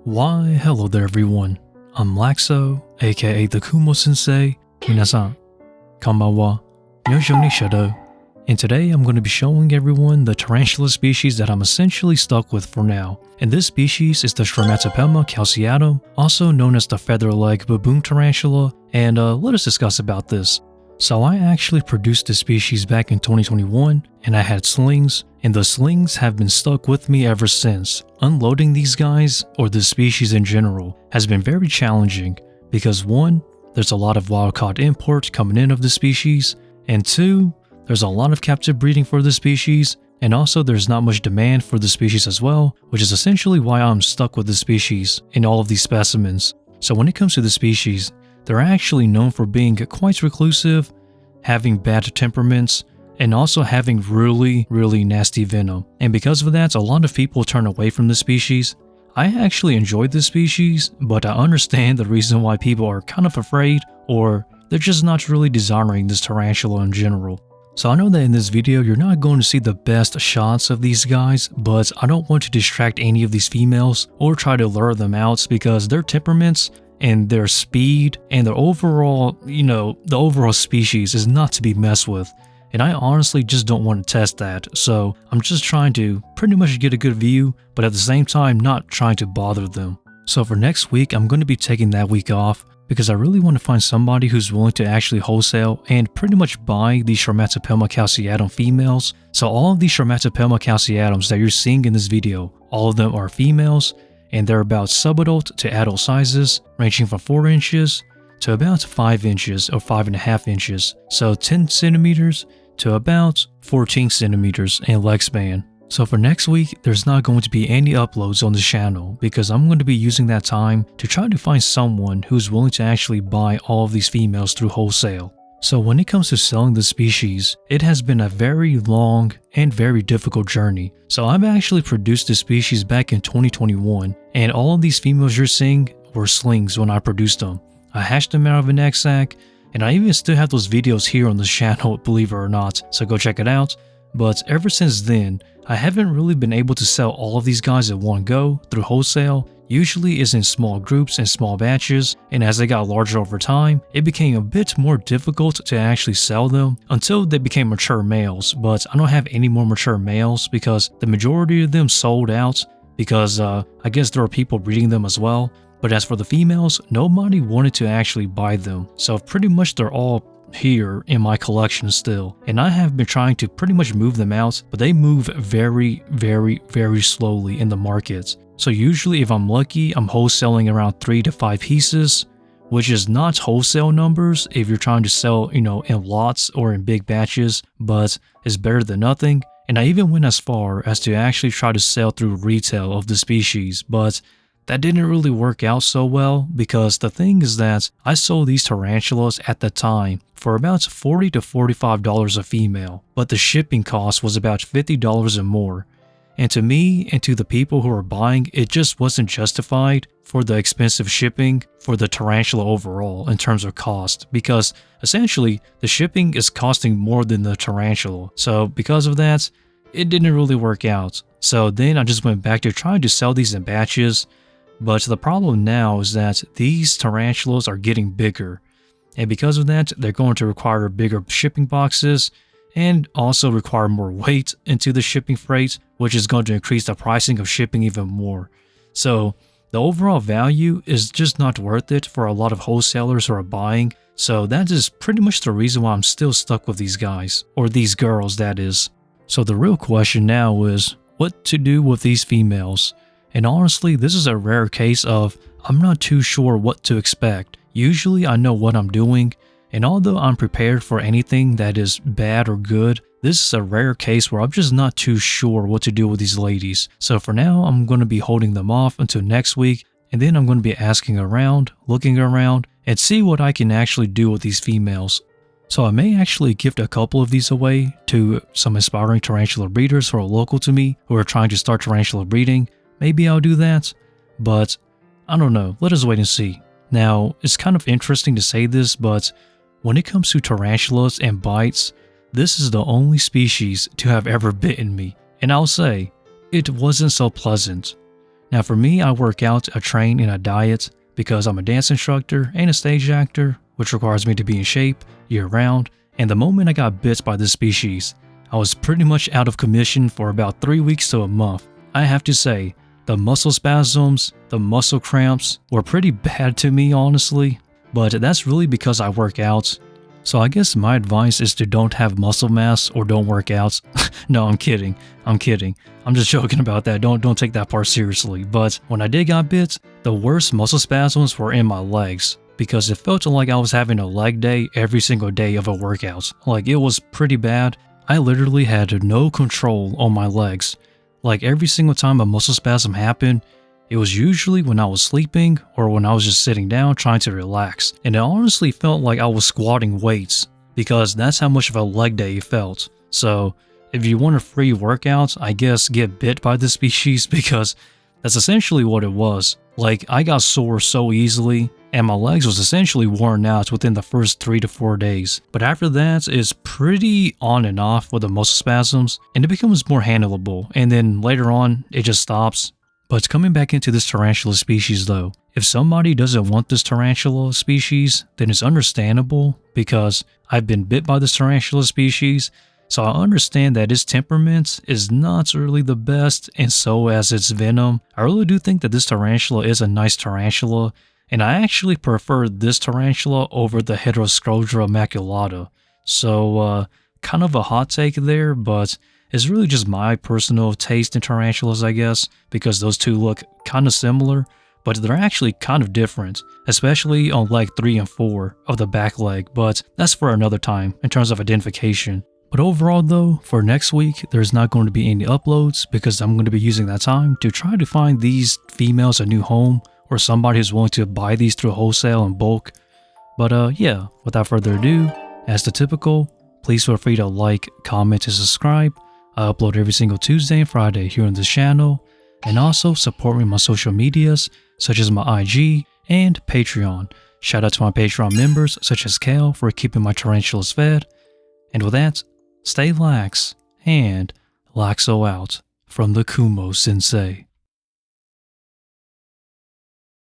Why, hello there everyone. I'm Laxow, aka the Kumo Sensei. 皆さん、こんばんは。Myojou ni Shadow. And today I'm going to be showing everyone the tarantula species that I'm essentially stuck with for now. And this species is the Stromatopelma calceatum, also known as the feather-leg baboon tarantula, and let us discuss about this. So I actually produced this species back in 2021, and I had slings, and the slings have been stuck with me ever since. Unloading these guys, or this species in general, has been very challenging, because 1, there's a lot of wild-caught import coming in of the species, and 2, there's a lot of captive breeding for the species, and also there's not much demand for the species as well, which is essentially why I'm stuck with the species in all of these specimens. So when it comes to the species, they're actually known for being quite reclusive, having bad temperaments, and also having really nasty venom. And because of that, a lot of people turn away from the species. I actually enjoyed this species, but I understand the reason why people are kind of afraid, or they're just not really desiring this tarantula in general. So I know that in this video you're not going to see the best shots of these guys, but I don't want to distract any of these females or try to lure them out because their temperaments and their speed and their overall, the overall species is not to be messed with. And I honestly just don't want to test that, so I'm just trying to pretty much get a good view, but at the same time not trying to bother them. So for next week, I'm going to be taking that week off because I really want to find somebody who's willing to actually wholesale and pretty much buy these Stromatopelma calceatum females. So all of these Stromatopelma calceatums that you're seeing in this video, all of them are females, and they're about subadult to adult sizes, ranging from 4 inches to about 5 inches or 5.5 inches, so 10 centimeters to about 14 centimeters in leg span. So for next week, there's not going to be any uploads on the channel because I'm going to be using that time to try to find someone who's willing to actually buy all of these females through wholesale. So when it comes to selling the species, it has been a very long and very difficult journey. So I've actually produced this species back in 2021, and all of these females you're seeing were slings when I produced them. I hatched them out of an egg sac, and I even still have those videos here on this channel, believe it or not, so go check it out. But ever since then, I haven't really been able to sell all of these guys at one go through wholesale. Usually is in small groups and small batches, and as they got larger over time, it became a bit more difficult to actually sell them until they became mature males. But I don't have any more mature males because the majority of them sold out because I guess there are people breeding them as well. But as for the females, nobody wanted to actually buy them, so pretty much they're all here in my collection still, and I have been trying to pretty much move them out, but they move very slowly in the market. So usually if I'm lucky, I'm wholesaling around 3 to 5 pieces, which is not wholesale numbers if you're trying to sell, in lots or in big batches, but it's better than nothing. And I even went as far as to actually try to sell through retail of the species, but that didn't really work out so well because the thing is that I sold these tarantulas at the time for about $40 to $45 a female, but the shipping cost was about $50 or more. And to me and to the people who are buying, it just wasn't justified for the expensive shipping for the tarantula overall in terms of cost, because essentially the shipping is costing more than the tarantula. So because of that, it didn't really work out. So then I just went back to trying to sell these in batches. But the problem now is that these tarantulas are getting bigger, and because of that, they're going to require bigger shipping boxes and also require more weight into the shipping freight, which is going to increase the pricing of shipping even more. So the overall value is just not worth it for a lot of wholesalers who are buying. So that is pretty much the reason why I'm still stuck with these guys, or these girls that is. So the real question now is what to do with these females. And honestly, this is a rare case of I'm not too sure what to expect. Usually I know what I'm doing, and although I'm prepared for anything that is bad or good, this is a rare case where I'm just not too sure what to do with these ladies. So for now, I'm going to be holding them off until next week, and then I'm going to be asking around, looking around, and see what I can actually do with these females. So I may actually gift a couple of these away to some aspiring tarantula breeders who are local to me who are trying to start tarantula breeding. Maybe I'll do that, but I don't know, let us wait and see. Now, it's kind of interesting to say this, but when it comes to tarantulas and bites, this is the only species to have ever bitten me, and I'll say, it wasn't so pleasant. Now for me, I work out, I train, and I diet because I'm a dance instructor and a stage actor, which requires me to be in shape year-round, and the moment I got bit by this species, I was pretty much out of commission for about 3 weeks to a month. I have to say, the muscle spasms, the muscle cramps were pretty bad to me honestly, but that's really because I work out. So I guess my advice is to don't have muscle mass or don't work out. No, I'm kidding. I'm just joking about that. Don't take that part seriously. But when I did got bit, the worst muscle spasms were in my legs because it felt like I was having a leg day every single day of a workout. Like it was pretty bad. I literally had no control on my legs. Like every single time a muscle spasm happened, it was usually when I was sleeping or when I was just sitting down trying to relax. And it honestly felt like I was squatting weights because that's how much of a leg day it felt. So if you want a free workout, I guess get bit by this species because that's essentially what it was. Like I got sore so easily and my legs was essentially worn out within the first 3 to 4 days. But after that, it's pretty on and off with the muscle spasms and it becomes more handleable. And then later on, it just stops. But coming back into this tarantula species though, if somebody doesn't want this tarantula species, then it's understandable because I've been bit by this tarantula species, so I understand that its temperament is not really the best, and so as its venom. I really do think that this tarantula is a nice tarantula, and I actually prefer this tarantula over the Heteroscrodra maculata. So kind of a hot take there, but it's really just my personal taste in tarantulas, I guess, because those two look kind of similar, but they're actually kind of different, especially on leg 3 and 4 of the back leg, but that's for another time in terms of identification. But overall though, for next week, there's not going to be any uploads because I'm going to be using that time to try to find these females a new home or somebody who's willing to buy these through wholesale and bulk. But yeah, without further ado, as the typical, please feel free to like, comment, and subscribe. I upload every single Tuesday and Friday here on this channel, and also support me on my social medias such as my IG and Patreon. Shout out to my Patreon members such as Kale for keeping my tarantulas fed. And with that, stay lax and Laxow out from the Kumo Sensei.